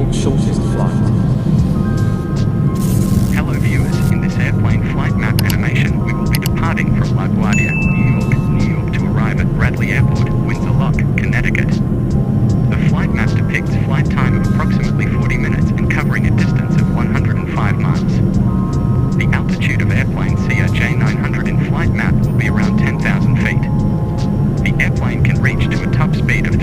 world's shortest flight. Hello viewers, in this airplane flight map animation we will be departing from LaGuardia, New York to arrive at Bradley Airport, Windsor Lock, Connecticut. The flight map depicts flight time of approximately 40 minutes and covering a distance of 105 miles. The altitude of airplane CRJ 900 in flight map will be around 10,000 feet. The airplane can reach to a top speed of